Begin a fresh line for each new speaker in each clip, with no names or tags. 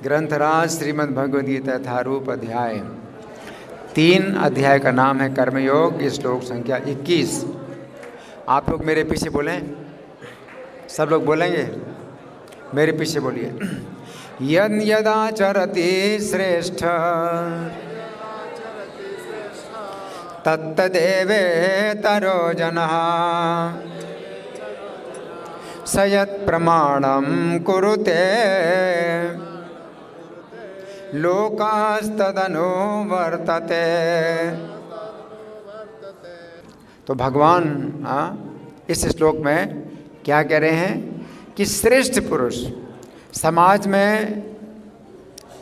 ग्रंथराज श्रीमद् भगवद गीता यथारूप अध्याय 3 अध्याय का नाम है कर्मयोग। श्लोक संख्या 21। आप लोग मेरे पीछे बोलें, सब लोग बोलेंगे, मेरे पीछे बोलिए। यद यदाचरति श्रेष्ठ तत्तदेवेतरो जनः स यत् प्रमाणं कुरुते लोकास्तदनु वर्तते। तो भगवान इस श्लोक में क्या कह रहे हैं कि श्रेष्ठ पुरुष समाज में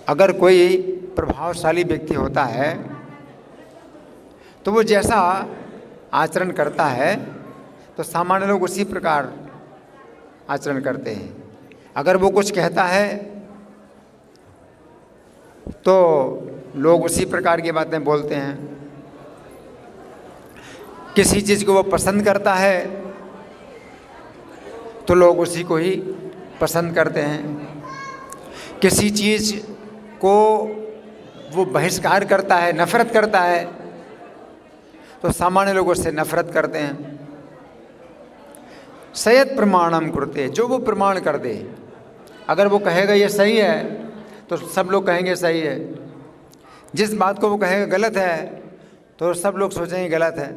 अगर कोई प्रभावशाली व्यक्ति होता है तो वो जैसा आचरण करता है तो सामान्य लोग उसी प्रकार आचरण करते हैं। अगर वो कुछ कहता है तो लोग उसी प्रकार की बातें बोलते हैं। किसी चीज़ को वो पसंद करता है तो लोग उसी को ही पसंद करते हैं। किसी चीज़ को वो बहिष्कार करता है, नफरत करता है, तो सामान्य लोग उससे नफरत करते हैं। सयत प्रमाणम कुरुते, जो वो प्रमाण कर दे। अगर वो कहेगा ये सही है तो सब लोग कहेंगे सही है। जिस बात को वो कहेगा गलत है तो सब लोग सोचेंगे गलत है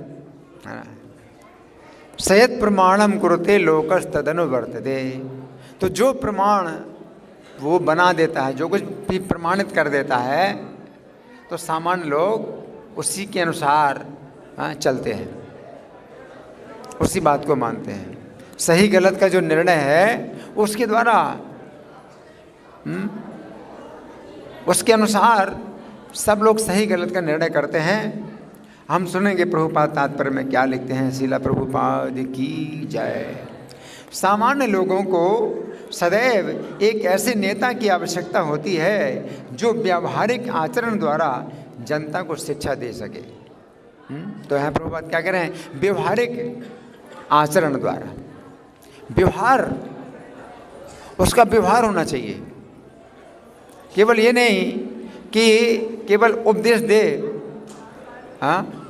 ना। सयत प्रमाणम कुरुते लोकस तदनु वर्तते। तो जो प्रमाण वो बना देता है, जो कुछ भी प्रमाणित कर देता है, तो सामान्य लोग उसी के अनुसार चलते हैं, उसी बात को मानते हैं। सही गलत का जो निर्णय है उसके द्वारा उसके अनुसार सब लोग सही गलत का निर्णय करते हैं। हम सुनेंगे प्रभुपाद तात्पर्य में क्या लिखते हैं। शीला प्रभुपाद की जय। सामान्य लोगों को सदैव एक ऐसे नेता की आवश्यकता होती है जो व्यावहारिक आचरण द्वारा जनता को शिक्षा दे सके। तो यहाँ प्रभुपाद क्या कह रहे हैं? व्यवहारिक आचरण द्वारा, व्यवहार, उसका व्यवहार होना चाहिए। केवल ये नहीं कि केवल उपदेश दे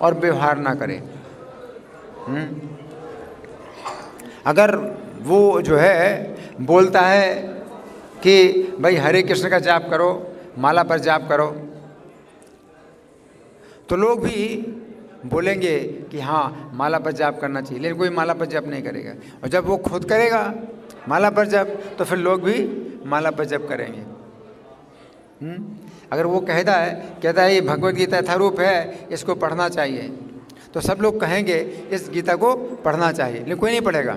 और व्यवहार ना करे। अगर वो जो है बोलता है कि भाई हरे कृष्ण का जाप करो, माला पर जाप करो, तो लोग भी बोलेंगे कि हाँ माला पर जाप करना चाहिए, लेकिन कोई माला पर जाप नहीं करेगा। और जब वो खुद करेगा माला पर जाप तो फिर लोग भी माला पर जाप करेंगे। अगर वो कहता है ये भगवद गीता यथारूप है, इसको पढ़ना चाहिए, तो सब लोग कहेंगे इस गीता को पढ़ना चाहिए, लेकिन कोई नहीं पढ़ेगा।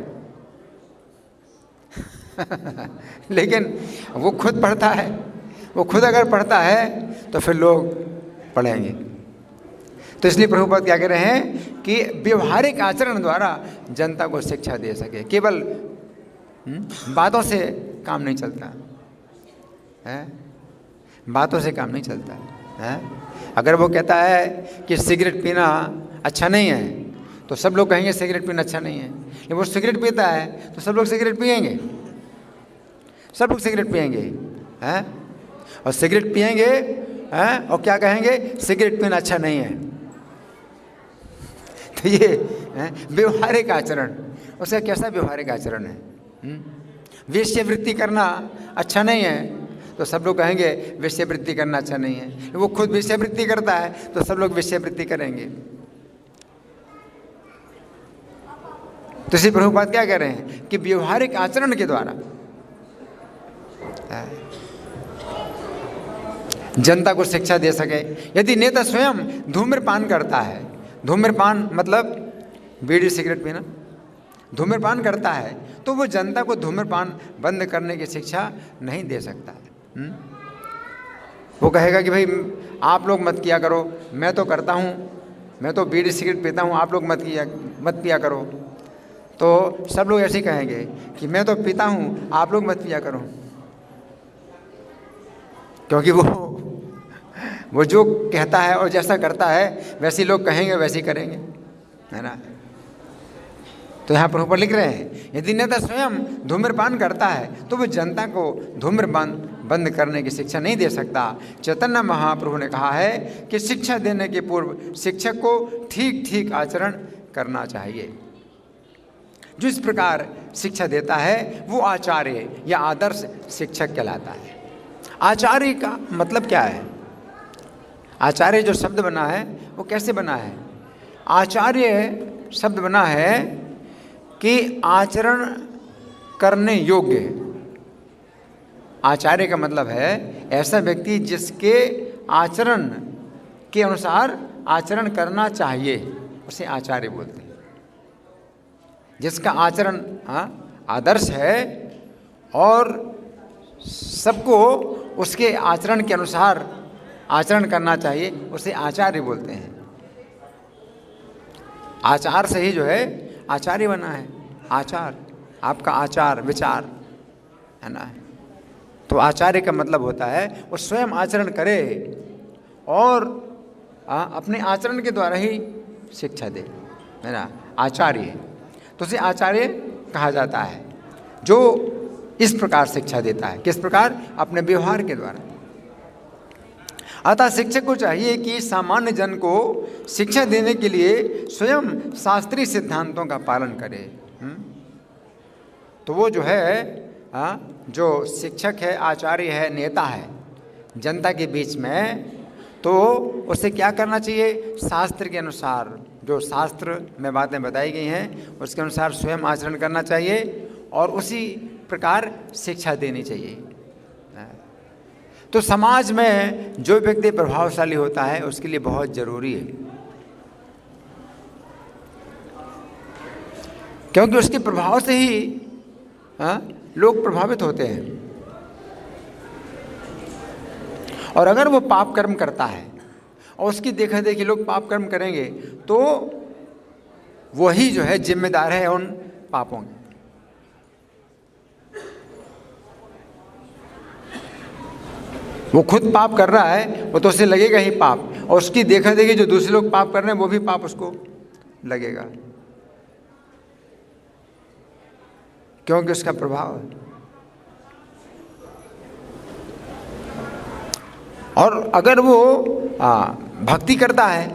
लेकिन वो खुद पढ़ता है, वो खुद अगर पढ़ता है तो फिर लोग पढ़ेंगे। तो इसलिए प्रभुपाद क्या कह रहे हैं कि व्यवहारिक आचरण द्वारा जनता को शिक्षा दे सके। केवल बातों से काम नहीं चलता है, बातों से काम नहीं चलता है। अगर वो कहता है कि सिगरेट पीना अच्छा नहीं है तो सब लोग कहेंगे सिगरेट पीना अच्छा नहीं है। लेकिन वो सिगरेट पीता है तो सब लोग सिगरेट पिएंगे, सब लोग सिगरेट पिएंगे हैं, और सिगरेट पिएंगे हैं और क्या कहेंगे? सिगरेट पीना अच्छा नहीं है। तो ये व्यवहारिक आचरण, उसका कैसा व्यवहारिक आचरण है? वेश्यावृत्ति करना अच्छा नहीं है तो सब लोग कहेंगे वेश्यावृत्ति करना अच्छा नहीं है। वो खुद वेश्यावृत्ति करता है तो सब लोग वेश्यावृत्ति करेंगे। तो इसी प्रभुपाद क्या कह रहे हैं कि व्यवहारिक आचरण के द्वारा जनता को शिक्षा दे सके। यदि नेता स्वयं धूम्रपान करता है, धूम्रपान मतलब बीड़ी सिगरेट पीना, धूम्रपान करता है तो वो जनता को धूम्रपान बंद करने की शिक्षा नहीं दे सकता है। वो कहेगा कि भाई आप लोग मत किया करो, मैं तो करता हूँ, मैं तो बीड़ी सिगरेट पीता हूँ, आप लोग मत पिया करो। तो सब लोग ऐसे कहेंगे कि मैं तो पीता हूँ, आप लोग मत पिया करो, क्योंकि वो जो कहता है और जैसा करता है वैसे लोग कहेंगे, वैसे ही करेंगे, है ना। तो यहाँ प्रभुपाद लिख रहे हैं यदि नेता स्वयं धूम्रपान करता है तो वो जनता को धूम्रपान बंद करने की शिक्षा नहीं दे सकता। चैतन्य महाप्रभु ने कहा है कि शिक्षा देने के पूर्व शिक्षक को ठीक ठीक आचरण करना चाहिए। जिस प्रकार शिक्षा देता है वो आचार्य या आदर्श शिक्षक कहलाता है। आचार्य का मतलब क्या है? आचार्य जो शब्द बना है वो कैसे बना है? आचार्य शब्द बना है कि आचरण करने योग्य। आचार्य का मतलब है ऐसा व्यक्ति जिसके आचरण के अनुसार आचरण करना चाहिए, उसे आचार्य बोलते हैं। जिसका आचरण आदर्श है और सबको उसके आचरण के अनुसार आचरण करना चाहिए, उसे आचार्य बोलते हैं। आचार से ही जो है आचार्य बना है। आचार, आपका आचार विचार है ना। तो आचार्य का मतलब होता है वो स्वयं आचरण करे और अपने आचरण के द्वारा ही शिक्षा दे, है ना। आचार्य, तो उसे आचार्य कहा जाता है जो इस प्रकार शिक्षा देता है। किस प्रकार? अपने व्यवहार के द्वारा। अतः शिक्षक को चाहिए कि सामान्य जन को शिक्षा देने के लिए स्वयं शास्त्रीय सिद्धांतों का पालन करे। तो वो जो है जो शिक्षक है, आचार्य है, नेता है जनता के बीच में, तो उसे क्या करना चाहिए? शास्त्र के अनुसार, जो शास्त्र में बातें बताई गई हैं उसके अनुसार स्वयं आचरण करना चाहिए और उसी प्रकार शिक्षा देनी चाहिए। तो समाज में जो व्यक्ति प्रभावशाली होता है उसके लिए बहुत जरूरी है, क्योंकि उसके प्रभाव से ही लोग प्रभावित होते हैं। और अगर वो पाप कर्म करता है और उसकी देखा देखी लोग पाप कर्म करेंगे तो वही जो है जिम्मेदार है उन पापों के। वो खुद पाप कर रहा है, वो तो उसे लगेगा ही पाप, और उसकी देखा देखी जो दूसरे लोग पाप कर रहे हैं वो भी पाप उसको लगेगा, क्योंकि उसका प्रभाव है। और अगर वो भक्ति करता है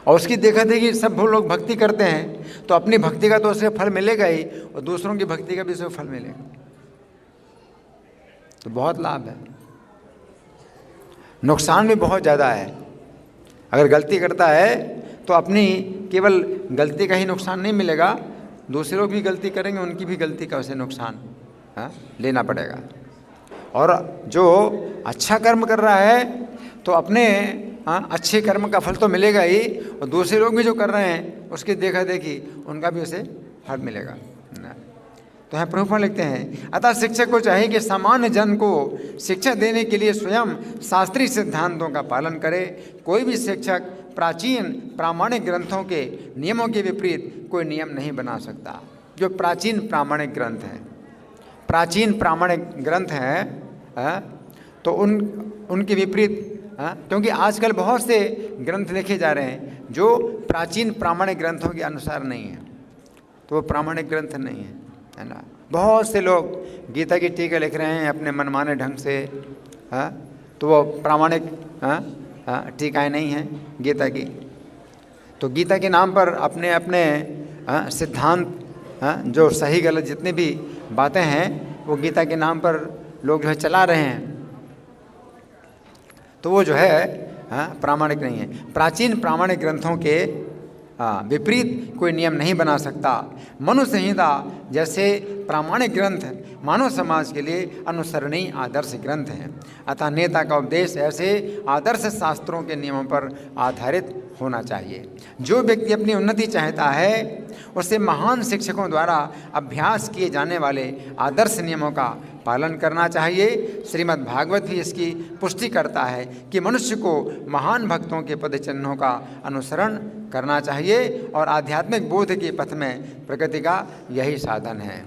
और उसकी देखा देखी सब लोग भक्ति करते हैं तो अपनी भक्ति का तो उसे फल मिलेगा ही और दूसरों की भक्ति का भी उसे फल मिलेगा, तो बहुत लाभ है। नुकसान भी बहुत ज़्यादा है। अगर गलती करता है तो अपनी केवल गलती का ही नुकसान नहीं मिलेगा, दूसरे लोग भी गलती करेंगे, उनकी भी गलती का उसे नुकसान लेना पड़ेगा। और जो अच्छा कर्म कर रहा है तो अपने अच्छे कर्म का फल तो मिलेगा ही, और दूसरे लोग भी जो कर रहे हैं उसकी देखा देखी उनका भी उसे फल मिलेगा। तो यहाँ प्रभुपाद लिखते हैं, अतः शिक्षक को चाहिए कि सामान्य जन को शिक्षा देने के लिए स्वयं शास्त्रीय सिद्धांतों का पालन करे। कोई भी शिक्षक प्राचीन प्रामाणिक ग्रंथों के नियमों के विपरीत कोई नियम नहीं बना सकता। जो प्राचीन प्रामाणिक ग्रंथ हैं, प्राचीन प्रामाणिक ग्रंथ हैं तो उनके विपरीत, क्योंकि आजकल बहुत से ग्रंथ लिखे जा रहे हैं जो प्राचीन प्रामाणिक ग्रंथों के अनुसार नहीं है, तो वो प्रामाणिक ग्रंथ नहीं है ना। बहुत से लोग गीता की टीका लिख रहे हैं अपने मनमाने ढंग से, तो वो प्रामाणिक टीकाएँ नहीं हैं गीता की। तो गीता के नाम पर अपने अपने सिद्धांत, जो सही गलत जितनी भी बातें हैं वो गीता के नाम पर लोग जो है चला रहे हैं, तो वो जो है प्रामाणिक नहीं है। प्राचीन प्रामाणिक ग्रंथों के विपरीत कोई नियम नहीं बना सकता। मनु संहिता जैसे प्रामाणिक ग्रंथ मानव समाज के लिए अनुसरणीय आदर्श ग्रंथ हैं। अतः नेता का उपदेश ऐसे आदर्श शास्त्रों के नियमों पर आधारित होना चाहिए। जो व्यक्ति अपनी उन्नति चाहता है उसे महान शिक्षकों द्वारा अभ्यास किए जाने वाले आदर्श नियमों का पालन करना चाहिए। श्रीमद् भागवत भी इसकी पुष्टि करता है कि मनुष्य को महान भक्तों के पद चिन्हों का अनुसरण करना चाहिए और आध्यात्मिक बोध के पथ में प्रगति का यही साधन है।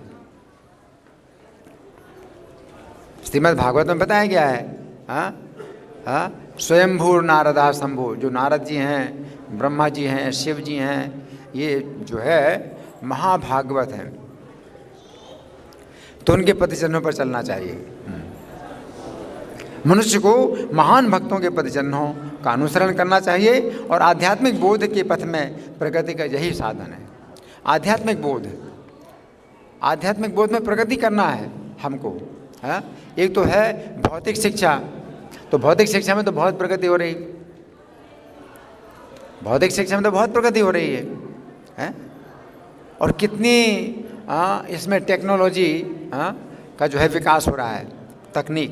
श्रीमद् भागवत में बताया गया है स्वयंभू नारदा शंभु, जो नारद जी हैं, ब्रह्मा जी हैं, शिव जी हैं, ये जो है महाभागवत हैं, तो उनके पद चिन्हों पर चलना चाहिए। मनुष्य को महान भक्तों के पदचिन्हों का अनुसरण करना चाहिए और आध्यात्मिक बोध के पथ में प्रगति का यही साधन है। आध्यात्मिक बोध में प्रगति करना है हमको। हाँ, एक तो है भौतिक शिक्षा, तो भौतिक शिक्षा में तो बहुत प्रगति हो रही, भौतिक शिक्षा में तो बहुत प्रगति हो रही है? और कितनी इसमें टेक्नोलॉजी का जो है विकास हो रहा है, तकनीक,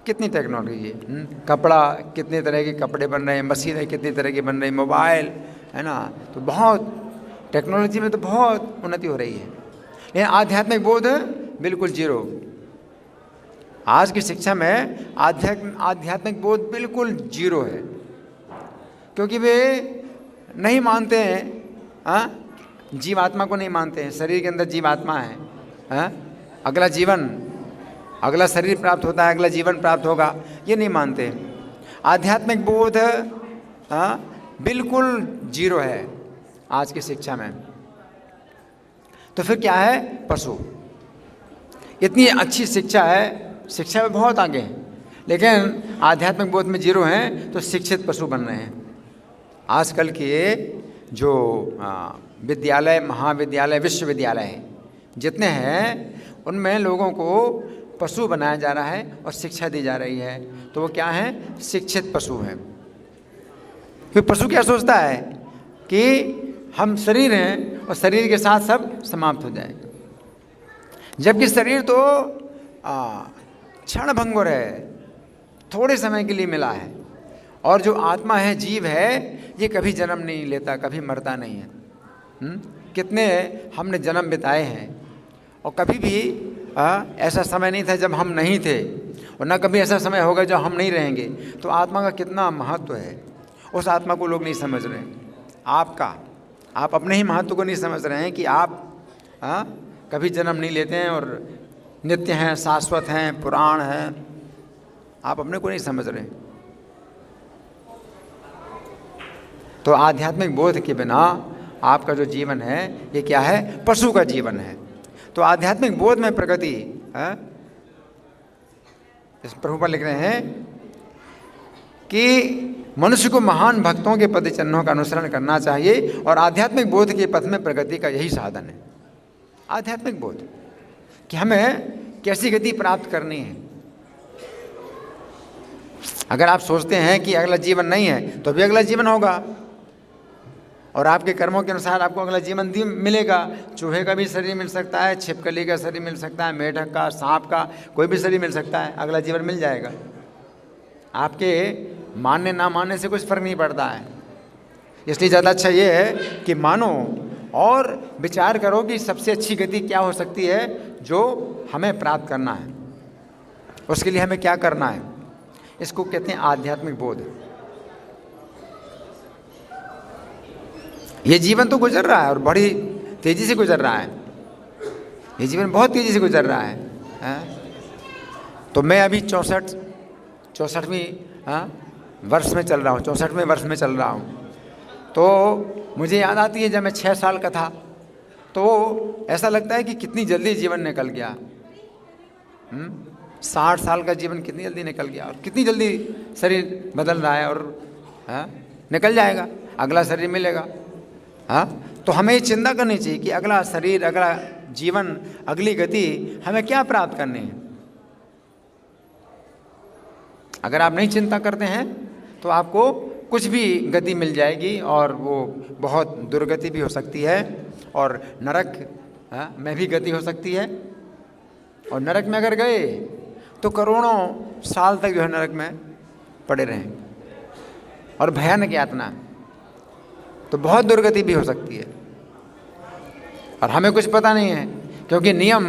कितनी टेक्नोलॉजी है। कपड़ा, कितने तरह के कपड़े बन रहे हैं, मशीनें कितनी तरह की बन रही, मोबाइल, है ना, तो बहुत टेक्नोलॉजी में तो बहुत उन्नति हो रही है। लेकिन आध्यात्मिक बोध बिल्कुल जीरो। आज की शिक्षा में आध्यात्मिक बोध बिल्कुल जीरो है, क्योंकि वे नहीं मानते हैं, जीवात्मा को नहीं मानते हैं। शरीर के अंदर जीवात्मा है, अगला जीवन, अगला शरीर प्राप्त होता है, अगला जीवन प्राप्त होगा, ये नहीं मानते। आध्यात्मिक बोध बिल्कुल जीरो है आज की शिक्षा में। तो फिर क्या है? पशु। इतनी अच्छी शिक्षा है, शिक्षा में बहुत आगे हैं, लेकिन आध्यात्मिक बोध में जीरो हैं, तो शिक्षित पशु बन रहे हैं। आजकल के जो विद्यालय, महाविद्यालय, विश्वविद्यालय हैं जितने हैं, उनमें लोगों को पशु बनाया जा रहा है और शिक्षा दी जा रही है। तो वो क्या है? शिक्षित पशु हैं। फिर पशु क्या सोचता है कि हम शरीर हैं और शरीर के साथ सब समाप्त हो जाएगा, जबकि शरीर तो क्षण भंगुर है, थोड़े समय के लिए मिला है। और जो आत्मा है, जीव है, ये कभी जन्म नहीं लेता, कभी मरता नहीं है। कितने हमने जन्म बिताए हैं और कभी भी ऐसा समय नहीं था जब हम नहीं थे, और ना कभी ऐसा समय होगा जब हम नहीं रहेंगे। तो आत्मा का कितना महत्व है, उस आत्मा को लोग नहीं समझ रहे हैं। आप अपने ही महत्व को नहीं समझ रहे हैं कि आप कभी जन्म नहीं लेते हैं और नित्य हैं, शाश्वत हैं, पुराण हैं। आप अपने को नहीं समझ रहे। तो आध्यात्मिक बोध के बिना आपका जो जीवन है, ये क्या है? पशु का जीवन है। तो आध्यात्मिक बोध में प्रगति, इस प्रभुपाद लिख रहे हैं कि मनुष्य को महान भक्तों के पदचिन्हों का अनुसरण करना चाहिए और आध्यात्मिक बोध के पथ में प्रगति का यही साधन है। आध्यात्मिक बोध कि हमें कैसी गति प्राप्त करनी है। अगर आप सोचते हैं कि अगला जीवन नहीं है, तो भी अगला जीवन होगा, और आपके कर्मों के अनुसार आपको अगला जीवन मिलेगा। चूहे का भी शरीर मिल सकता है, छिपकली का शरीर मिल सकता है, मेढक का, सांप का, कोई भी शरीर मिल सकता है, अगला जीवन मिल जाएगा। आपके मानने ना मानने से कुछ फर्क नहीं पड़ता है। इसलिए ज़्यादा अच्छा ये है कि मानो और विचार करो कि सबसे अच्छी गति क्या हो सकती है जो हमें प्राप्त करना है, उसके लिए हमें क्या करना है। इसको कहते हैं आध्यात्मिक बोध। ये जीवन तो गुजर रहा है और बड़ी तेज़ी से गुजर रहा है, ये जीवन बहुत तेज़ी से गुजर रहा है। तो मैं अभी 64वीं वर्ष में चल रहा हूँ, 64वें वर्ष में चल रहा हूँ। तो मुझे याद आती है जब मैं 6 साल का था, तो ऐसा लगता है कि कितनी जल्दी जीवन निकल गया। 60 साल का जीवन कितनी जल्दी निकल गया, और कितनी जल्दी शरीर बदल रहा है, और निकल जाएगा, अगला शरीर मिलेगा। तो हमें ये चिंता करनी चाहिए कि अगला शरीर, अगला जीवन, अगली गति हमें क्या प्राप्त करनी है। अगर आप नहीं चिंता करते हैं तो आपको कुछ भी गति मिल जाएगी, और वो बहुत दुर्गति भी हो सकती है, और नरक में भी गति हो सकती है। और नरक में अगर गए तो करोड़ों साल तक जो है नरक में पड़े रहें, और भयानक यातना, तो बहुत दुर्गति भी हो सकती है। और हमें कुछ पता नहीं है, क्योंकि नियम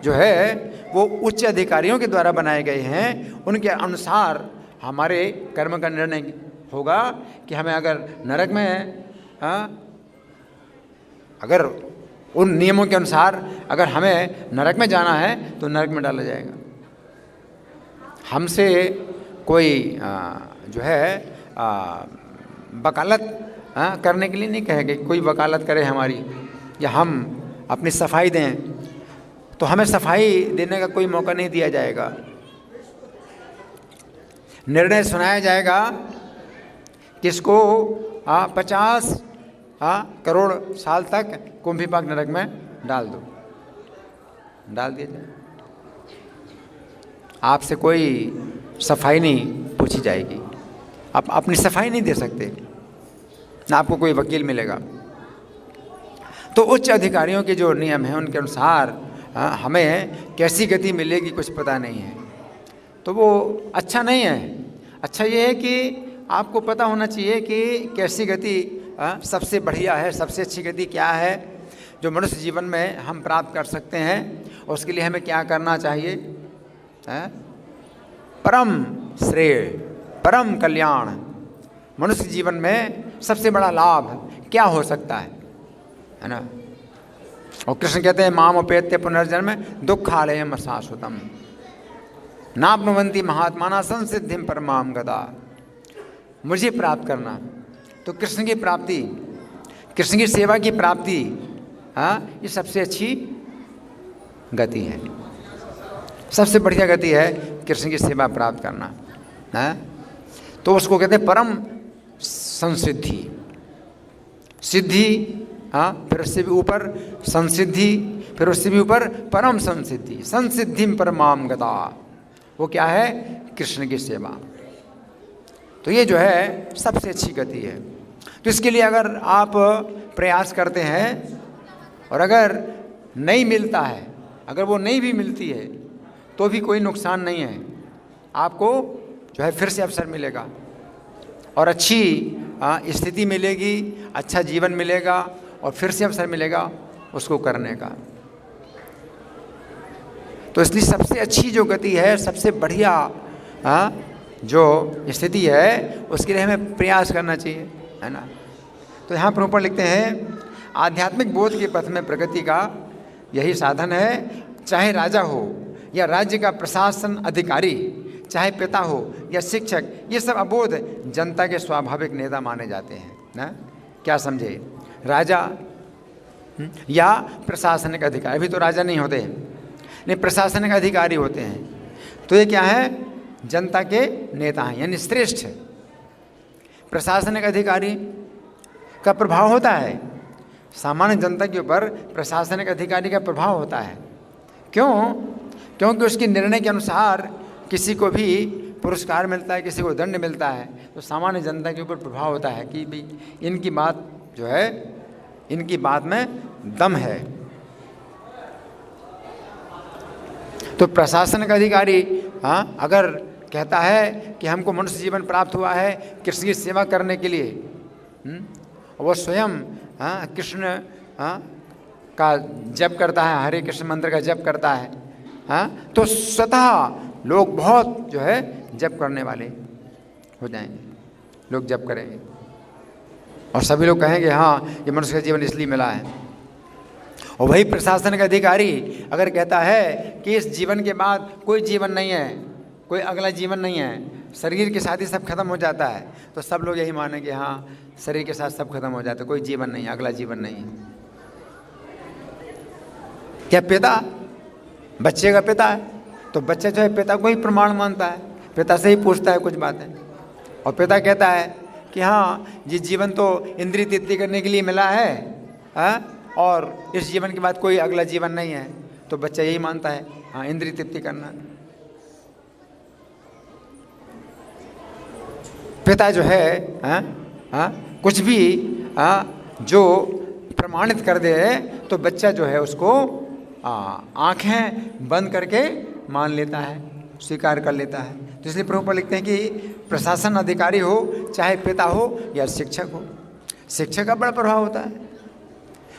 जो है वो उच्च अधिकारियों के द्वारा बनाए गए हैं। उनके अनुसार हमारे कर्म का निर्णय होगा कि हमें अगर नरक में अगर उन नियमों के अनुसार अगर हमें नरक में जाना है तो नरक में डाला जाएगा। हमसे कोई जो है वकालत करने के लिए नहीं कहेंगे, कोई वकालत करे हमारी, या हम अपनी सफाई दें, तो हमें सफाई देने का कोई मौका नहीं दिया जाएगा। निर्णय सुनाया जाएगा किसको 50 करोड़ साल तक कुंभीपाक नरक में डाल दो, डाल दिया जाए। आपसे कोई सफाई नहीं पूछी जाएगी, आप अपनी सफाई नहीं दे सकते, ना आपको कोई वकील मिलेगा। तो उच्च अधिकारियों के जो नियम हैं उनके अनुसार हमें कैसी गति मिलेगी कुछ पता नहीं है, तो वो अच्छा नहीं है। अच्छा ये है कि आपको पता होना चाहिए कि कैसी गति सबसे बढ़िया है, सबसे अच्छी गति क्या है जो मनुष्य जीवन में हम प्राप्त कर सकते हैं, और उसके लिए हमें क्या करना चाहिए। परम श्रेय, परम कल्याण, मनुष्य जीवन में सबसे बड़ा लाभ क्या हो सकता है ना। और कृष्ण कहते हैं माम उपेत्य पुनर्जन्म दुःखालयम शाश्वतम नाप्नुवन्ति महात्माना संसिद्धिम परमाम गदा। मुझे प्राप्त करना, तो कृष्ण की प्राप्ति, कृष्ण की सेवा की प्राप्ति, ये सबसे अच्छी गति है, सबसे बढ़िया गति है कृष्ण की सेवा प्राप्त करना। तो उसको कहते हैं परम संसिद्धि, सिद्धि, फिर उससे भी ऊपर संसिद्धि, फिर उससे भी ऊपर परम संसिद्धि, संसिद्धिम परमाम गता। वो क्या है? कृष्ण की सेवा। तो ये जो है सबसे अच्छी गति है। तो इसके लिए अगर आप प्रयास करते हैं और अगर नहीं मिलता है, अगर वो नहीं भी मिलती है तो भी कोई नुकसान नहीं है, आपको जो है फिर से अवसर मिलेगा और अच्छी स्थिति मिलेगी, अच्छा जीवन मिलेगा और फिर से अवसर मिलेगा उसको करने का। तो इसलिए सबसे अच्छी जो गति है, सबसे बढ़िया जो स्थिति है, उसके लिए हमें प्रयास करना चाहिए, है ना। तो यहाँ प्रभुपाद लिखते हैं आध्यात्मिक बोध के पथ में प्रगति का यही साधन है। चाहे राजा हो या राज्य का प्रशासन अधिकारी, चाहे पिता हो या शिक्षक, ये सब अबोध जनता के स्वाभाविक नेता माने जाते हैं ना। क्या समझे? राजा या प्रशासनिक अधिकारी, अभी तो राजा नहीं होते, नहीं प्रशासनिक अधिकारी होते हैं। तो ये क्या है? जनता के नेता हैं, यानी श्रेष्ठ। प्रशासनिक अधिकारी का प्रभाव होता है सामान्य जनता के ऊपर, प्रशासनिक अधिकारी का प्रभाव होता है। क्यों? क्योंकि उसके निर्णय के अनुसार किसी को भी पुरस्कार मिलता है, किसी को दंड मिलता है, तो सामान्य जनता के ऊपर प्रभाव होता है कि भाई इनकी बात जो है, इनकी बात में दम है। तो प्रशासनिक अधिकारी अगर कहता है कि हमको मनुष्य जीवन प्राप्त हुआ है कृष्ण की सेवा करने के लिए, वो स्वयं कृष्ण का जप करता है, हरे कृष्ण मंत्र का जप करता है, तो स्वतः लोग बहुत जो है जप करने वाले हो जाएंगे, लोग जप करेंगे और सभी लोग कहेंगे हाँ ये मनुष्य का जीवन इसलिए मिला है। और वही प्रशासनिक अधिकारी अगर कहता है कि इस जीवन के बाद कोई जीवन नहीं है, कोई अगला जीवन नहीं है, शरीर के साथ ही सब खत्म हो जाता है, तो सब लोग यही मानेंगे हाँ शरीर के साथ सब खत्म हो जाता है, कोई जीवन नहीं है, अगला जीवन नहीं है। क्या पिता बच्चे का पिता है तो बच्चा जो है पिता को ही प्रमाण मानता है, पिता से ही पूछता है कुछ बातें, और पिता कहता है कि हाँ ये जीवन तो इंद्रिय तृप्ति करने के लिए मिला है, और इस जीवन के बाद कोई अगला जीवन नहीं है, तो बच्चा यही मानता है हाँ इंद्रिय तृप्ति करना। पिता जो है कुछ भी जो प्रमाणित कर दे तो बच्चा जो है उसको आंखें बंद करके मान लेता है, स्वीकार कर लेता है। तो इसलिए प्रभुपाद लिखते हैं कि प्रशासन अधिकारी हो, चाहे पिता हो या शिक्षक हो, शिक्षक का बड़ा प्रभाव होता है,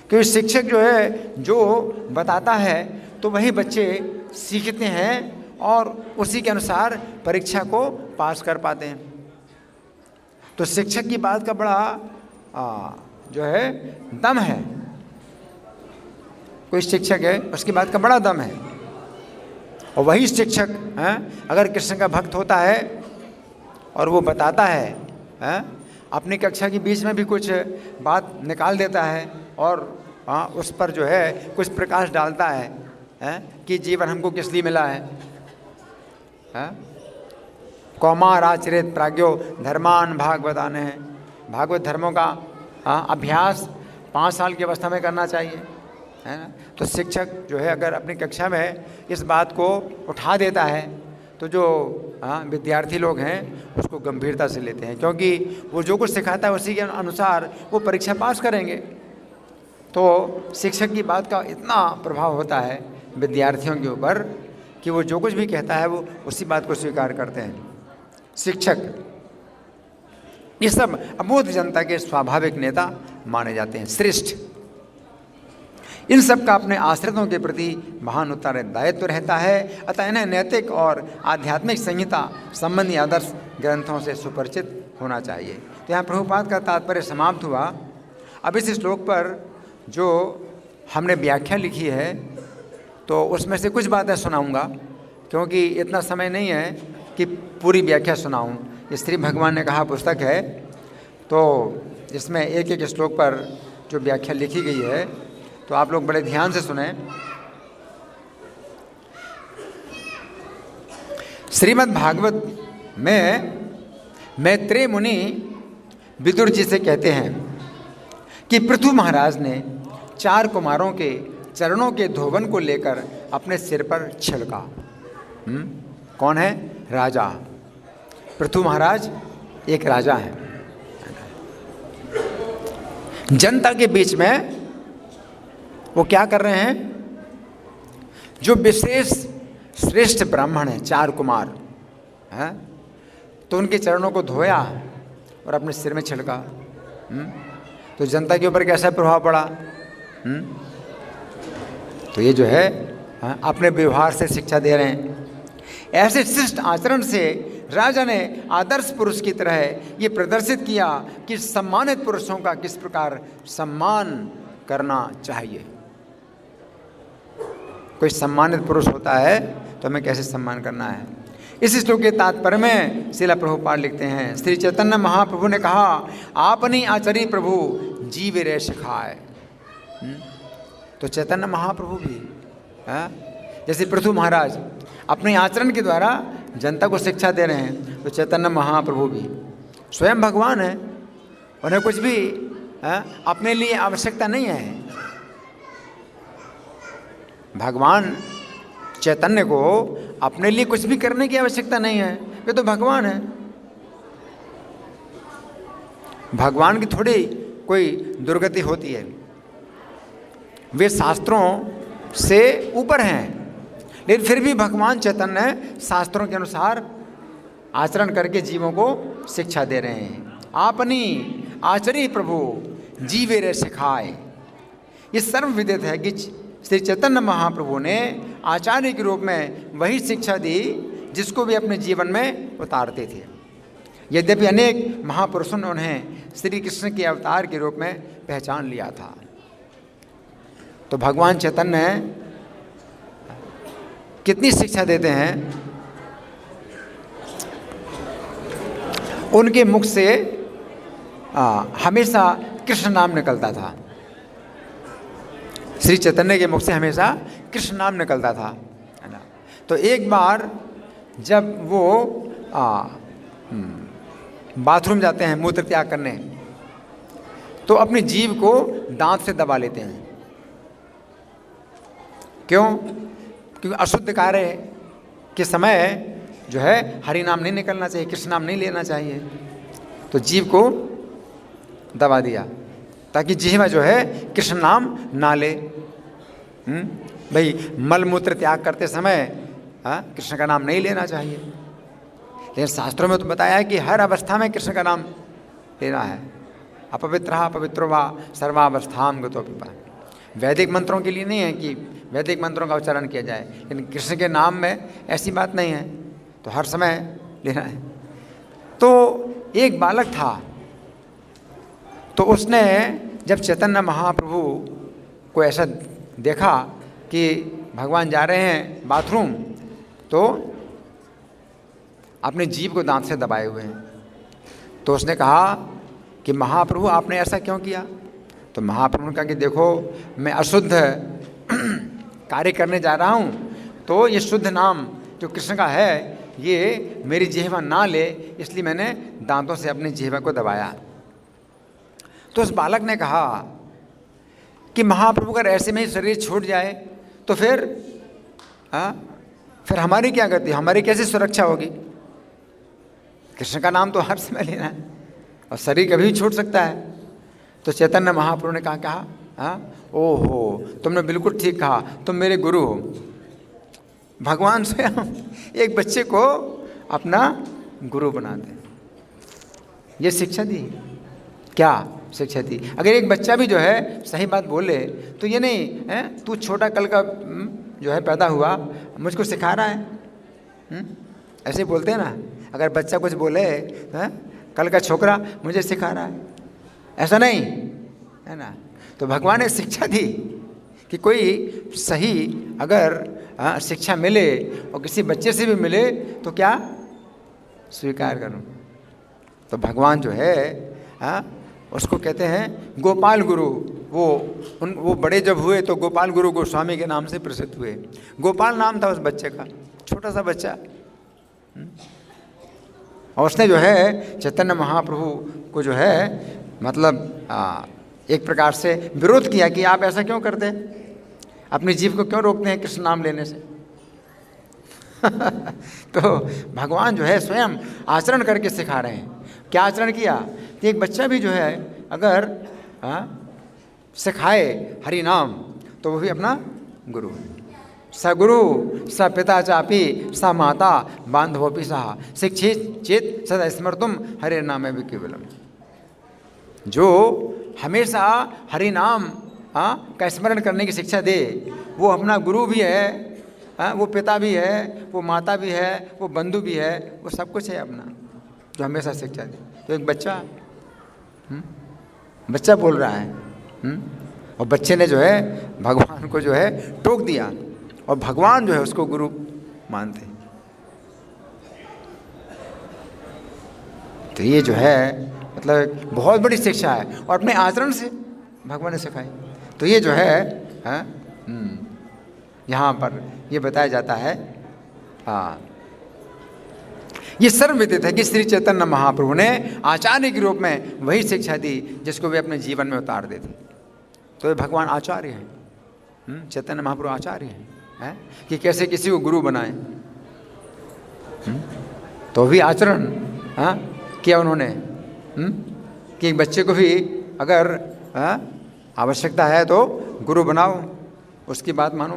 क्योंकि शिक्षक जो है जो बताता है तो वही बच्चे सीखते हैं और उसी के अनुसार परीक्षा को पास कर पाते हैं। तो शिक्षक की बात का बड़ा जो है दम है, कोई शिक्षक है उसकी बात का बड़ा दम है। और वही शिक्षक अगर कृष्ण का भक्त होता है और वो बताता है, अपनी कक्षा के बीच में भी कुछ बात निकाल देता है और उस पर जो है कुछ प्रकाश डालता है कि जीवन हमको किस लिए मिला है, कौमार आचरित प्राज्ञो धर्मान भागवताने, भागवत धर्मों का अभ्यास 5 साल की अवस्था में करना चाहिए, है ना। तो शिक्षक जो है अगर अपनी कक्षा में इस बात को उठा देता है तो जो विद्यार्थी लोग हैं उसको गंभीरता से लेते हैं, क्योंकि वो जो कुछ सिखाता है उसी के अनुसार वो परीक्षा पास करेंगे। तो शिक्षक की बात का इतना प्रभाव होता है विद्यार्थियों के ऊपर कि वो जो कुछ भी कहता है वो उसी बात को स्वीकार करते हैं। शिक्षक ये सब अबोध जनता के स्वाभाविक नेता माने जाते हैं, श्रेष्ठ। इन सब का अपने आश्रितों के प्रति महान उत्तरदायित्व रहता है, अतः इन्हें नैतिक और आध्यात्मिक संहिता संबंधी आदर्श ग्रंथों से सुपरिचित होना चाहिए। तो यहाँ प्रभुपाद का तात्पर्य समाप्त हुआ। अब इस श्लोक पर जो हमने व्याख्या लिखी है तो उसमें से कुछ बातें सुनाऊंगा, क्योंकि इतना समय नहीं है कि पूरी व्याख्या सुनाऊं। ये श्री भगवान ने कहा पुस्तक है, तो इसमें एक एक श्लोक पर जो व्याख्या लिखी गई है तो आप लोग बड़े ध्यान से सुने। श्रीमद् भागवत में मैत्रेय मुनि विदुर जी से कहते हैं कि पृथु महाराज ने 4 कुमारों के चरणों के धोवन को लेकर अपने सिर पर छिड़का। कौन है? राजा। पृथु महाराज एक राजा हैं। जनता के बीच में वो क्या कर रहे हैं? जो विशेष श्रेष्ठ ब्राह्मण हैं 4 कुमार हैं, तो उनके चरणों को धोया और अपने सिर में छिड़का। तो जनता के ऊपर कैसा प्रभाव पड़ा? तो ये जो है अपने व्यवहार से शिक्षा दे रहे हैं। ऐसे शिष्ट आचरण से राजा ने आदर्श पुरुष की तरह ये प्रदर्शित किया कि सम्मानित पुरुषों का किस प्रकार सम्मान करना चाहिए। कोई सम्मानित पुरुष होता है तो हमें कैसे सम्मान करना है। इस श्लोक के तात्पर्य में श्रील प्रभुपाद लिखते हैं, श्री चैतन्य महाप्रभु ने कहा, आपनी आचरी प्रभु जीव रे सिखाए। तो चैतन्य महाप्रभु भी जैसे पृथु महाराज अपने आचरण के द्वारा जनता को शिक्षा दे रहे हैं, तो चैतन्य महाप्रभु भी स्वयं भगवान है। उन्हें कुछ भी अपने लिए आवश्यकता नहीं है। भगवान चैतन्य को अपने लिए कुछ भी करने की आवश्यकता नहीं है, वे तो भगवान है। भगवान की थोड़ी कोई दुर्गति होती है, वे शास्त्रों से ऊपर हैं, लेकिन फिर भी भगवान चैतन्य शास्त्रों के अनुसार आचरण करके जीवों को शिक्षा दे रहे हैं। आपनी आचरी प्रभु जीवे रे सिखाए। ये सर्वविदित है कि श्री चैतन्य महाप्रभु ने आचार्य के रूप में वही शिक्षा दी जिसको वे अपने जीवन में उतारते थे। यद्यपि अनेक महापुरुषों ने उन्हें श्री कृष्ण के अवतार के रूप में पहचान लिया था। तो भगवान चैतन्य कितनी शिक्षा देते हैं। उनके मुख से हमेशा कृष्ण नाम निकलता था। श्री चैतन्य के मुख से हमेशा कृष्ण नाम निकलता था, है ना। तो एक बार जब वो बाथरूम जाते हैं मूत्र त्याग करने, तो अपनी जीभ को दांत से दबा लेते हैं। क्यों? क्योंकि अशुद्ध कार्य के समय जो है हरि नाम नहीं निकलना चाहिए, कृष्ण नाम नहीं लेना चाहिए। तो जीभ को दबा दिया ताकि जीवा जो है कृष्ण नाम ना ले। भाई मल मूत्र त्याग करते समय कृष्ण का नाम नहीं लेना चाहिए, लेकिन शास्त्रों में तो बताया है कि हर अवस्था में कृष्ण का नाम लेना है। अपवित्रः पवित्रो वा सर्वावस्थाम गतो पिबा। वैदिक मंत्रों के लिए नहीं है कि वैदिक मंत्रों का उच्चारण किया जाए, लेकिन कृष्ण के नाम में ऐसी बात नहीं है, तो हर समय लेना है। तो एक बालक था, तो उसने जब चैतन्य महाप्रभु को ऐसा देखा कि भगवान जा रहे हैं बाथरूम, तो अपने जीभ को दांत से दबाए हुए हैं। तो उसने कहा कि महाप्रभु आपने ऐसा क्यों किया? तो महाप्रभु ने कहा कि देखो मैं अशुद्ध कार्य करने जा रहा हूँ, तो ये शुद्ध नाम जो कृष्ण का है ये मेरी जिह्वा ना ले, इसलिए मैंने दांतों से अपनी जिह्वा को दबाया। तो उस बालक ने कहा कि महाप्रभु अगर ऐसे में ही शरीर छूट जाए तो फिर हमारी क्या गति, हमारी कैसी सुरक्षा होगी? कृष्ण का नाम तो हर समय लेना है और शरीर कभी भी छूट सकता है। तो चैतन्य महाप्रभु ने कहा ओहो, तुमने बिल्कुल ठीक कहा, तुम मेरे गुरु हो। भगवान स्वयं एक बच्चे को अपना गुरु बना दे, ये शिक्षा दी। क्या शिक्षा दी? अगर एक बच्चा भी जो है सही बात बोले तो ये नहीं है तू छोटा कल का जो है पैदा हुआ, मुझको सिखा रहा है। ऐसे बोलते हैं ना, अगर बच्चा कुछ बोले कल का छोकरा मुझे सिखा रहा है, ऐसा नहीं है ना। तो भगवान ने शिक्षा दी कि कोई सही अगर शिक्षा मिले और किसी बच्चे से भी मिले तो क्या स्वीकार करूं। तो भगवान जो है उसको कहते हैं गोपाल गुरु। वो बड़े जब हुए तो गोपाल गुरु गोस्वामी के नाम से प्रसिद्ध हुए। गोपाल नाम था उस बच्चे का, छोटा सा बच्चा। और उसने जो है चैतन्य महाप्रभु को जो है मतलब एक प्रकार से विरोध किया कि आप ऐसा क्यों करते हैं, अपनी जीव को क्यों रोकते हैं कृष्ण नाम लेने से। तो भगवान जो है स्वयं आचरण करके सिखा रहे हैं। क्या आचरण किया? तो एक बच्चा भी जो है अगर सिखाए हरि नाम तो वो भी अपना गुरु है। स गुरु स पिता चापी स माता बांधवोपि सह शिक्षित चेत सदा स्मर्तुम हरे नाम भी केवलम। जो हमेशा हरि नाम का स्मरण करने की शिक्षा दे, वो अपना गुरु भी है, वो पिता भी है, वो माता भी है, वो बंधु भी है, वो सब कुछ है अपना, जो हमेशा शिक्षा दे। तो एक बच्चा बोल रहा है और बच्चे ने जो है भगवान को जो है टोक दिया और भगवान जो है उसको गुरु मानते। तो ये जो है मतलब बहुत बड़ी शिक्षा है और अपने आचरण से भगवान ने सिखाई। तो ये जो है यहाँ पर ये बताया जाता है। ये सर्वविदित है कि श्री चैतन्य महाप्रभु ने आचार्य के रूप में वही शिक्षा दी जिसको वे अपने जीवन में उतार देते। तो ये भगवान आचार्य हैं, चैतन्य महाप्रभु आचार्य हैं कि कैसे किसी को गुरु बनाए। तो भी आचरण किया उन्होंने कि एक बच्चे को भी अगर आवश्यकता है तो गुरु बनाओ, उसकी बात मानो,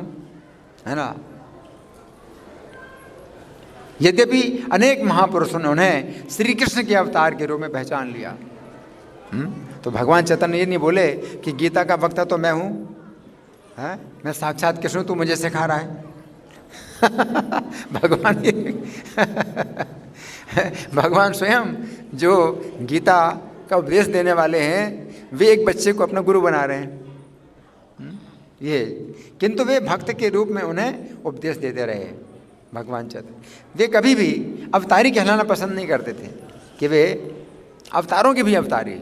है ना। यद्यपि अनेक महापुरुषों ने उन्हें श्री कृष्ण के अवतार के रूप में पहचान लिया। तो भगवान चैतन्य ये नहीं बोले कि गीता का वक्ता तो मैं हूँ, मैं साक्षात कृष्ण, तू मुझे सिखा रहा है। भगवान स्वयं जो गीता का उपदेश देने वाले हैं वे एक बच्चे को अपना गुरु बना रहे हैं। ये किंतु वे भक्त के रूप में उन्हें उपदेश देते रहे। भगवान चैतन्य वे कभी भी अवतारी कहलाना पसंद नहीं करते थे कि वे अवतारों के भी अवतारी,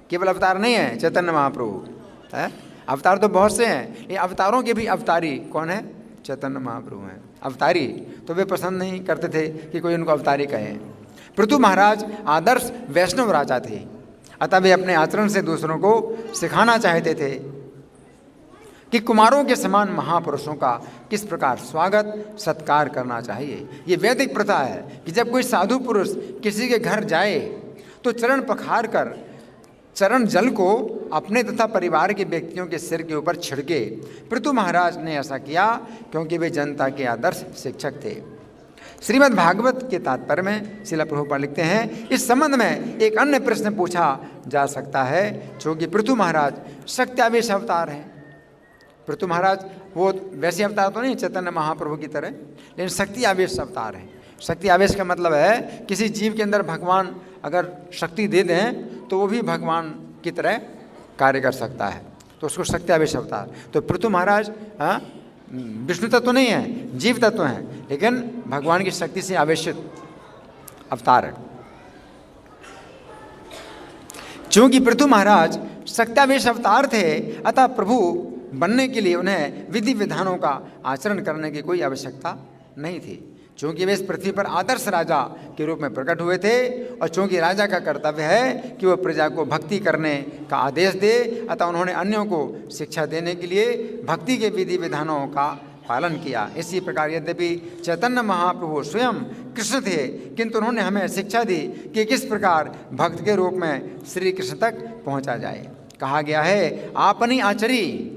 केवल अवतार नहीं है चैतन्य महाप्रभु, है अवतार तो बहुत से हैं, ये अवतारों के भी अवतारी कौन है? चैतन्य महाप्रभु हैं अवतारी। तो वे पसंद नहीं करते थे कि कोई उनको अवतारी कहे। पृथु महाराज आदर्श वैष्णव राजा थे, अतः वे अपने आचरण से दूसरों को सिखाना चाहते थे कि कुमारों के समान महापुरुषों का किस प्रकार स्वागत सत्कार करना चाहिए। ये वैदिक प्रथा है कि जब कोई साधु पुरुष किसी के घर जाए तो चरण पखार कर चरण जल को अपने तथा परिवार के व्यक्तियों के सिर के ऊपर छिड़के। पृथु महाराज ने ऐसा किया क्योंकि वे जनता के आदर्श शिक्षक थे। श्रीमद् भागवत के तात्पर्य में श्रील प्रभुपाद लिखते हैं, इस संबंध में एक अन्य प्रश्न पूछा जा सकता है जो कि पृथु महाराज शक्त्यावेश अवतार हैं। पृथु महाराज वो वैसे अवतार तो नहीं चैतन्य महाप्रभु की तरह, लेकिन शक्ति आवेश अवतार हैं। शक्ति आवेश का मतलब है किसी जीव के अंदर भगवान अगर शक्ति दे दें तो वो भी भगवान की तरह कार्य कर सकता है, तो उसको शक्ति आवेश अवतार। तो पृथु महाराज विष्णु तत्व नहीं है, जीव तत्व हैं, लेकिन भगवान की शक्ति से आवेशित अवतार है। चूंकि पृथु महाराज शक्त्यावेश अवतार थे, अतः प्रभु बनने के लिए उन्हें विधि विधानों का आचरण करने की कोई आवश्यकता नहीं थी, चूँकि वे इस पृथ्वी पर आदर्श राजा के रूप में प्रकट हुए थे और चूँकि राजा का कर्तव्य है कि वह प्रजा को भक्ति करने का आदेश दे, अतः उन्होंने अन्यों को शिक्षा देने के लिए भक्ति के विधि विधानों का पालन किया। इसी प्रकार यद्यपि चैतन्य महाप्रभु स्वयं कृष्ण थे, किंतु उन्होंने हमें शिक्षा दी कि किस प्रकार भक्त के रूप में श्री कृष्ण तक पहुंचा जाए। कहा गया है, आपनी आचरी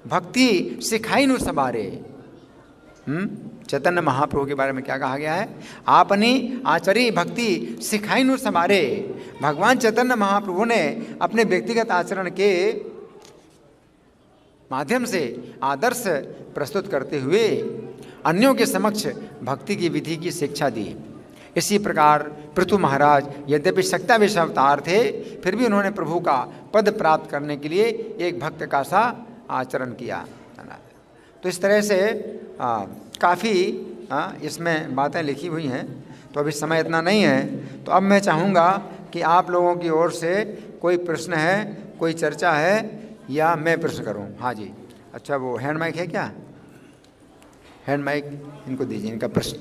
भक्ति सिखाई नु सवारे। चैतन्य महाप्रभु के बारे में क्या कहा गया है? आपनी आचरी भक्ति सिखाई नु सवारे। भगवान चैतन्य महाप्रभु ने अपने व्यक्तिगत आचरण के माध्यम से आदर्श प्रस्तुत करते हुए अन्यों के समक्ष भक्ति की विधि की शिक्षा दी। इसी प्रकार पृथु महाराज यद्यपि शक्तावेश अवतार थे, फिर भी उन्होंने प्रभु का पद प्राप्त करने के लिए एक भक्त का सा आचरण किया। तो इस तरह से काफ़ी इसमें बातें लिखी हुई हैं, तो अभी समय इतना नहीं है। तो अब मैं चाहूँगा कि आप लोगों की ओर से कोई प्रश्न है, कोई चर्चा है, या मैं प्रश्न करूं? हाँ जी। अच्छा, वो हैंड माइक है क्या? हैंड माइक इनको दीजिए, इनका प्रश्न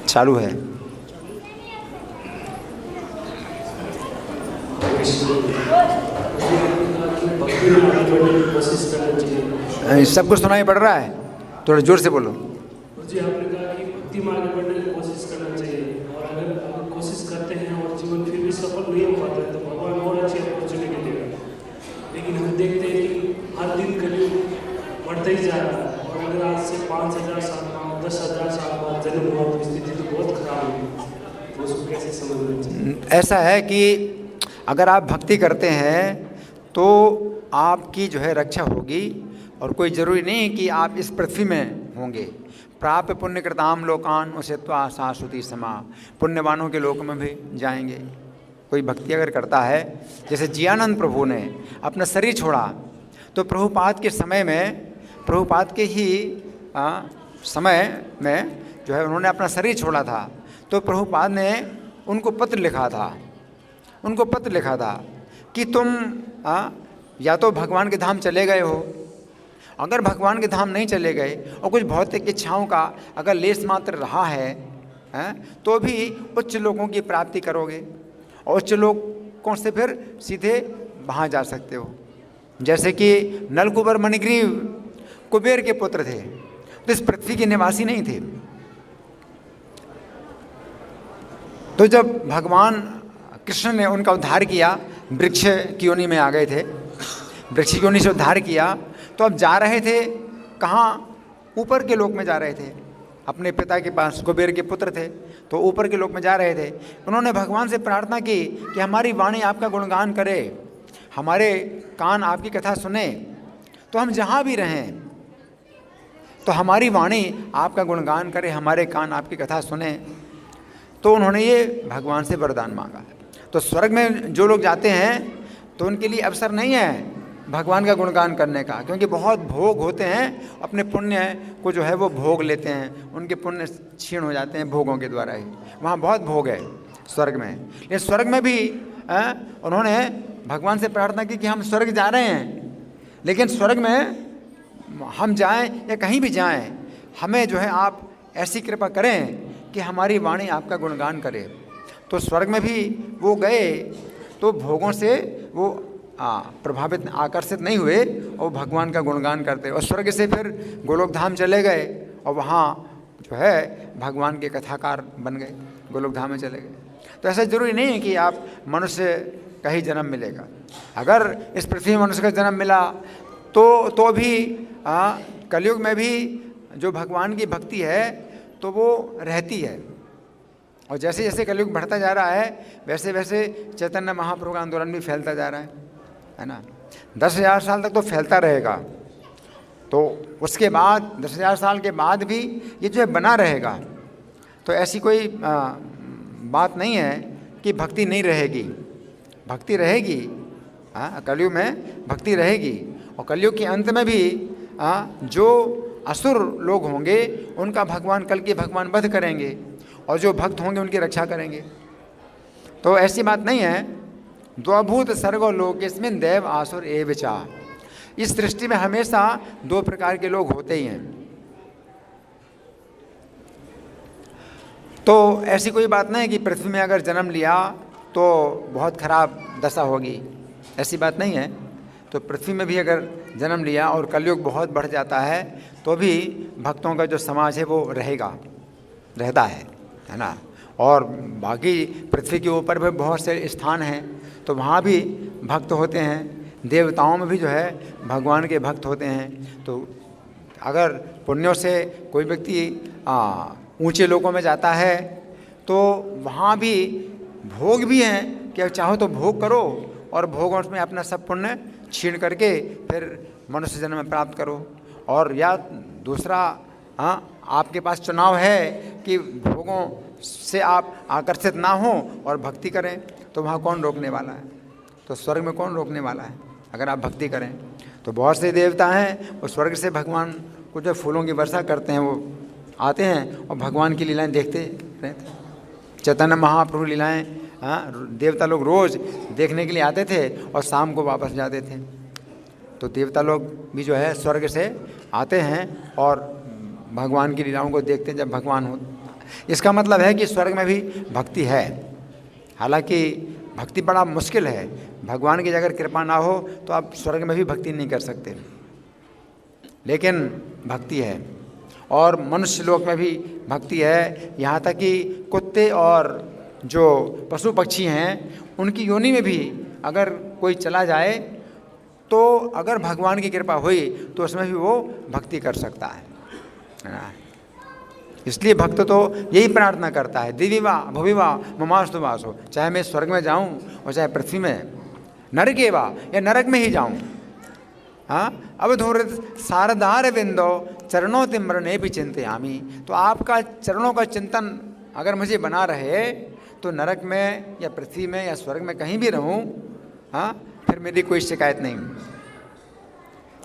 चालू है। सब कुछ सुनाई पड़ रहा है? थोड़ा जोर से बोलो।
जी, आपने कहा कि भक्ति में आगे बढ़ने की कोशिश करना चाहिए, और अगर कोशिश करते हैं और जीवन फिर भी सफल नहीं हो पाता है तो भगवान और अच्छी अपॉर्चुनिटी देगा। लेकिन हम देखते हैं कि हर दिन कलयुग बढ़ता ही जा रहा है, और अगर आज से 5000 साल बाद 10,000 साल बाद जन्म हुआ तो स्थिति तो बहुत खराब होगी। तो उसको कैसे समझना चाहिए?
ऐसा है कि अगर आप भक्ति करते हैं तो आपकी जो है रक्षा होगी, और कोई ज़रूरी नहीं कि आप इस पृथ्वी में होंगे। प्राप्त पुण्य कृताम लोकान उषित्वा शाश्वती समा, पुण्यवानों के लोक में भी जाएंगे। कोई भक्ति अगर करता है, जैसे जियानंद प्रभु ने अपना शरीर छोड़ा, तो प्रभुपाद के समय में, प्रभुपाद के ही समय में जो है उन्होंने अपना शरीर छोड़ा था, तो प्रभुपाद ने उनको पत्र लिखा था कि तुम या तो भगवान के धाम चले गए हो, अगर भगवान के धाम नहीं चले गए और कुछ भौतिक इच्छाओं का अगर लेस मात्र रहा है, तो भी उच्च लोगों की प्राप्ति करोगे, और उच्च लोगों से फिर सीधे वहाँ जा सकते हो। जैसे कि नलकुबर मणिग्रीव कुबेर के पुत्र थे, तो इस पृथ्वी के निवासी नहीं थे। तो जब भगवान कृष्ण ने उनका उद्धार किया, वृक्ष की योनि में आ गए थे, वृक्ष की योनि से उद्धार किया, तो अब जा रहे थे कहाँ? ऊपर के लोक में जा रहे थे, अपने पिता के पास। कुबेर के पुत्र थे तो ऊपर के लोक में जा रहे थे। उन्होंने भगवान से प्रार्थना की कि हमारी वाणी आपका गुणगान करे, हमारे कान आपकी कथा सुने, तो हम जहाँ भी रहें तो हमारी वाणी आपका गुणगान करे, हमारे कान आपकी कथा सुने। तो उन्होंने ये भगवान से वरदान मांगा। तो स्वर्ग में जो लोग जाते हैं तो उनके लिए अवसर नहीं है भगवान का गुणगान करने का, क्योंकि बहुत भोग होते हैं, अपने पुण्य को जो है वो भोग लेते हैं, उनके पुण्य क्षीण हो जाते हैं भोगों के द्वारा ही। वहाँ बहुत भोग है स्वर्ग में। लेकिन स्वर्ग में भी उन्होंने भगवान से प्रार्थना की कि हम स्वर्ग जा रहे हैं, लेकिन स्वर्ग में हम जाएं या कहीं भी जाएं, हमें जो है आप ऐसी कृपा करें कि हमारी वाणी आपका गुणगान करे। तो स्वर्ग में भी वो गए तो भोगों से वो प्रभावित आकर्षित नहीं हुए और भगवान का गुणगान करते, और स्वर्ग से फिर गोलोक धाम चले गए और वहाँ जो है भगवान के कथाकार बन गए, गोलोक धाम में चले गए। तो ऐसा जरूरी नहीं है कि आप मनुष्य का ही जन्म मिलेगा। अगर इस पृथ्वी में मनुष्य का जन्म मिला तो भी कलयुग में भी जो भगवान की भक्ति है तो वो रहती है, और जैसे जैसे कलयुग बढ़ता जा रहा है वैसे वैसे चैतन्य महाप्रभु का आंदोलन भी फैलता जा रहा है ना। 10,000 साल तक तो फैलता रहेगा, तो उसके बाद 10,000 साल के बाद भी ये जो है बना रहेगा। तो ऐसी कोई बात नहीं है कि भक्ति नहीं रहेगी, भक्ति रहेगी। कलयुग में भक्ति रहेगी, और कलयुग के अंत में भी जो असुर लोग होंगे उनका भगवान कल के भगवान वध करेंगे, और जो भक्त होंगे उनकी रक्षा करेंगे। तो ऐसी बात नहीं है। द्वभूत सर्गो लोकेस्मिन् देव आसुर एव च, इस सृष्टि में हमेशा दो प्रकार के लोग होते ही हैं। तो ऐसी कोई बात नहीं कि पृथ्वी में अगर जन्म लिया तो बहुत खराब दशा होगी, ऐसी बात नहीं है। तो पृथ्वी में भी अगर जन्म लिया और कलयुग बहुत बढ़ जाता है तो भी भक्तों का जो समाज है वो रहता है ना। और बाकी पृथ्वी के ऊपर भी बहुत से स्थान हैं, तो वहाँ भी भक्त होते हैं। देवताओं में भी जो है भगवान के भक्त होते हैं। तो अगर पुण्यों से कोई व्यक्ति ऊंचे लोकों में जाता है तो वहाँ भी भोग भी हैं कि चाहो तो भोग करो और भोगों में अपना सब पुण्य छीन करके फिर मनुष्य जन्म में प्राप्त करो। और या दूसरा आपके पास चुनाव है कि भोगों से आप आकर्षित ना हो और भक्ति करें, तो वहाँ कौन रोकने वाला है? तो स्वर्ग में कौन रोकने वाला है अगर आप भक्ति करें? तो बहुत से देवता हैं वो स्वर्ग से भगवान को जो फूलों की वर्षा करते हैं वो आते हैं और भगवान की लीलाएं देखते रहते हैं। चैतन्य महाप्रभु लीलाएं देवता लोग रोज़ देखने के लिए आते थे और शाम को वापस जाते थे। तो देवता लोग भी जो है स्वर्ग से आते हैं और भगवान की लीलाओं को देखते हैं जब भगवान हो। इसका मतलब है कि स्वर्ग में भी भक्ति है। हालांकि भक्ति बड़ा मुश्किल है, भगवान की अगर कृपा ना हो तो आप स्वर्ग में भी भक्ति नहीं कर सकते, लेकिन भक्ति है। और मनुष्य लोक में भी भक्ति है, यहाँ तक कि कुत्ते और जो पशु पक्षी हैं उनकी योनि में भी अगर कोई चला जाए तो अगर भगवान की कृपा हुई तो उसमें भी वो भक्ति कर सकता है ना। इसलिए भक्त तो यही प्रार्थना करता है, दिविवा भुविवा ममास्तु वासो, चाहे मैं स्वर्ग में जाऊं और चाहे पृथ्वी में, नरकेवा या नरक में ही जाऊं। अब धूरित शारदार बिंदो चरणों तिम्रने भी चिंतयामी। तो आपका चरणों का चिंतन अगर मुझे बना रहे तो नरक में या पृथ्वी में या स्वर्ग में कहीं भी रहूं, फिर मेरी कोई शिकायत नहीं।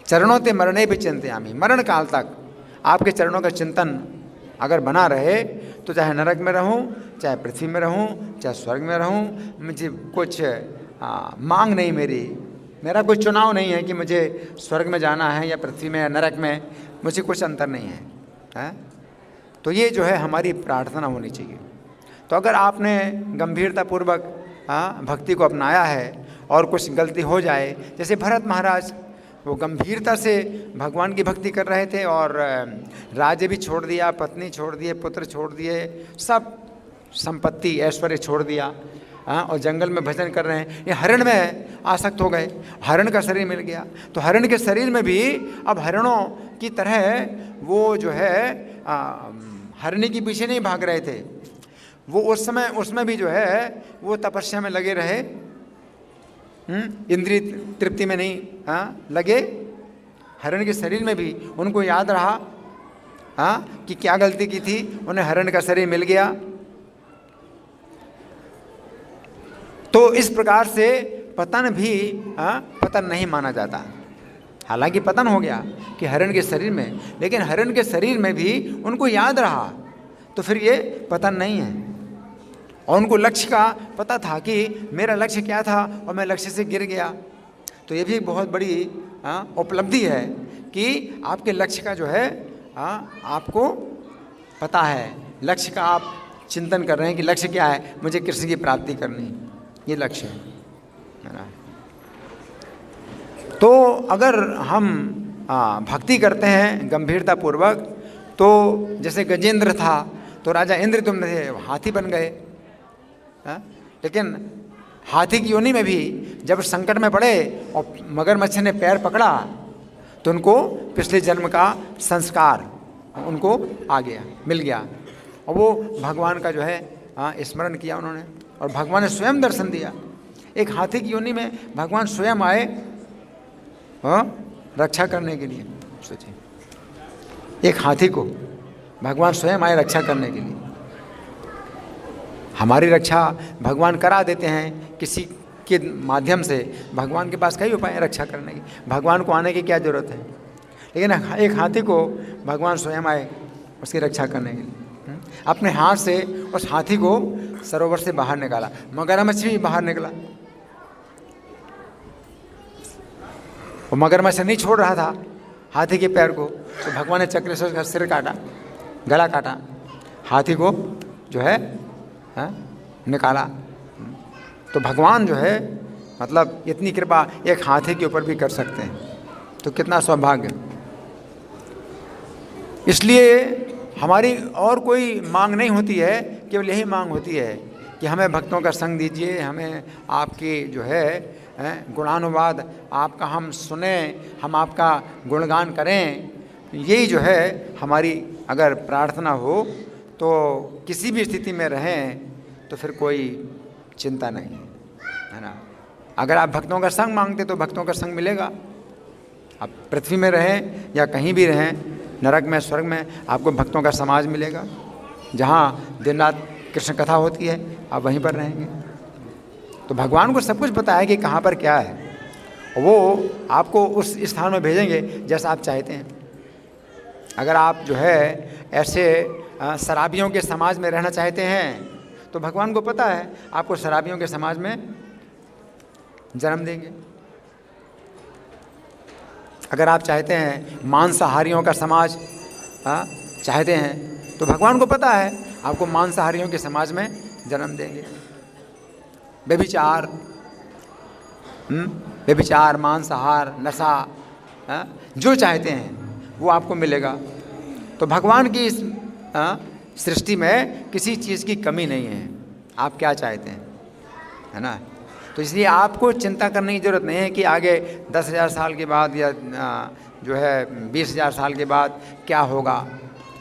चरणों ते मरने भी चिंतयामी, मरण काल तक आपके चरणों का चिंतन अगर बना रहे तो चाहे नरक में रहूं, चाहे पृथ्वी में रहूं, चाहे स्वर्ग में रहूं, मुझे कुछ मांग नहीं, मेरा कोई चुनाव नहीं है कि मुझे स्वर्ग में जाना है या पृथ्वी में या नरक में, मुझे कुछ अंतर नहीं है। तो ये जो है हमारी प्रार्थना होनी चाहिए। तो अगर आपने गंभीरतापूर्वक भक्ति को अपनाया है और कुछ गलती हो जाए, जैसे भरत महाराज वो गंभीरता से भगवान की भक्ति कर रहे थे और राज्य भी छोड़ दिया, पत्नी छोड़ दिए, पुत्र छोड़ दिए, सब संपत्ति ऐश्वर्य छोड़ दिया, और जंगल में भजन कर रहे हैं। ये हरण में आसक्त हो गए, हरण का शरीर मिल गया। तो हरण के शरीर में भी अब हरणों की तरह वो जो है हरणी के पीछे नहीं भाग रहे थे, वो उस समय उसमें भी जो है वो तपस्या में लगे रहे, इंद्रिय तृप्ति में नहीं लगे। हरण के शरीर में भी उनको याद रहा कि क्या गलती की थी, उन्हें हरण का शरीर मिल गया। तो इस प्रकार से पतन भी पतन नहीं माना जाता। हालांकि पतन हो गया कि हरण के शरीर में, लेकिन हरण के शरीर में भी उनको याद रहा, तो फिर ये पतन नहीं है। और उनको लक्ष्य का पता था कि मेरा लक्ष्य क्या था और मैं लक्ष्य से गिर गया। तो ये भी एक बहुत बड़ी उपलब्धि है कि आपके लक्ष्य का जो है आपको पता है, लक्ष्य का आप चिंतन कर रहे हैं कि लक्ष्य क्या है, मुझे कृष्ण की प्राप्ति करनी, ये लक्ष्य है ना। तो अगर हम भक्ति करते हैं गंभीरतापूर्वक, तो जैसे गजेंद्र था तो राजा इंद्र तुम थे, हाथी बन गए। लेकिन हाथी की योनि में भी जब संकट में पड़े और मगरमच्छ ने पैर पकड़ा तो उनको पिछले जन्म का संस्कार उनको आ गया, मिल गया, और वो भगवान का जो है स्मरण किया उन्होंने, और भगवान ने स्वयं दर्शन दिया। एक हाथी की योनि में भगवान स्वयं आए रक्षा करने के लिए। सोचिए, एक हाथी को भगवान स्वयं आए रक्षा करने के लिए। हमारी रक्षा भगवान करा देते हैं किसी के माध्यम से, भगवान के पास कई उपाय हैं रक्षा करने की, भगवान को आने की क्या ज़रूरत है। लेकिन एक हाथी को भगवान स्वयं आए उसकी रक्षा करने के लिए, अपने हाथ से उस हाथी को सरोवर से बाहर निकाला, मगरमच्छ भी बाहर निकला। वो मगरमच्छ नहीं छोड़ रहा था हाथी के पैर को, तो भगवान ने चक्र से उसका सिर काटा, गला काटा, हाथी को जो है निकाला। तो भगवान जो है मतलब इतनी कृपा एक हाथी के ऊपर भी कर सकते हैं, तो कितना सौभाग्य। इसलिए हमारी और कोई मांग नहीं होती है, केवल यही मांग होती है कि हमें भक्तों का संग दीजिए, हमें आपकी जो है गुणानुवाद आपका हम सुने, हम आपका गुणगान करें। यही जो है हमारी अगर प्रार्थना हो तो किसी भी स्थिति में रहें तो फिर कोई चिंता नहीं है ना। अगर आप भक्तों का संग मांगते तो भक्तों का संग मिलेगा। आप पृथ्वी में रहें या कहीं भी रहें, नरक में स्वर्ग में, आपको भक्तों का समाज मिलेगा। जहाँ दिन रात कृष्ण कथा होती है आप वहीं पर रहेंगे। तो भगवान को सब कुछ पता है कि कहाँ पर क्या है, वो आपको उस स्थान में भेजेंगे जैसा आप चाहते हैं। अगर आप जो है ऐसे शराबियों के समाज में रहना चाहते हैं तो भगवान को पता है आपको शराबियों के समाज में जन्म देंगे। अगर आप चाहते हैं मांसाहारियों का समाज चाहते हैं तो भगवान को पता है आपको मांसाहारियों के समाज में जन्म देंगे। व्यभिचार, मांसाहार, नशा, जो चाहते हैं वो आपको मिलेगा। तो भगवान की इस सृष्टि में किसी चीज़ की कमी नहीं है। आप क्या चाहते हैं, है ना। तो इसलिए आपको चिंता करने की ज़रूरत नहीं है कि आगे 10,000 साल के बाद या जो है 20,000 साल के बाद क्या होगा,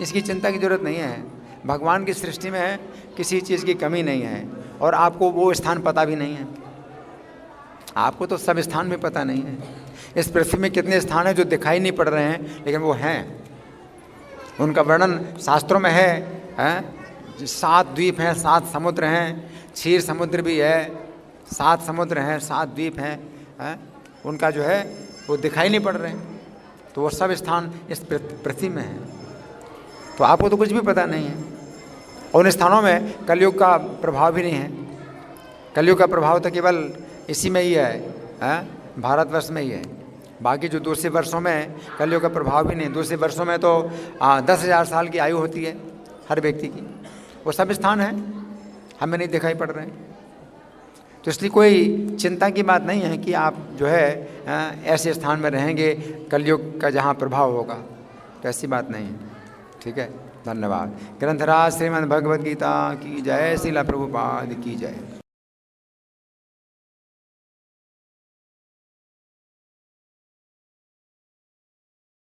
इसकी चिंता की ज़रूरत नहीं है। भगवान की सृष्टि में किसी चीज़ की कमी नहीं है और आपको वो स्थान पता भी नहीं है। आपको तो सब स्थान भी पता नहीं है। इस पृथ्वी में कितने स्थान हैं जो दिखाई नहीं पड़ रहे हैं, लेकिन वो हैं। उनका वर्णन शास्त्रों में है। 7 द्वीप हैं, 7 समुद्र हैं, क्षीर समुद्र भी है, 7 समुद्र हैं, 7 द्वीप हैं। उनका जो है वो दिखाई नहीं पड़ रहे हैं। तो वो सब स्थान इस पृथ्वी में हैं। तो आपको तो कुछ भी पता नहीं है। और उन स्थानों में कलयुग का प्रभाव भी नहीं है। कलयुग का प्रभाव तो केवल इसी में ही है, भारतवर्ष में ही है। बाकी जो दूसरे वर्षों में कलयुग का प्रभाव भी नहीं। दूसरे वर्षों में तो 10,000 साल की आयु होती है हर व्यक्ति की। वो सब स्थान है, हमें नहीं दिखाई पड़ रहे हैं। तो इसलिए कोई चिंता की बात नहीं है कि आप जो है ऐसे स्थान में रहेंगे कलयुग का जहाँ प्रभाव होगा, तो ऐसी बात नहीं है। ठीक है, धन्यवाद। ग्रंथराज श्रीमद् भगवद गीता की जय, श्रील प्रभुपाद की जय।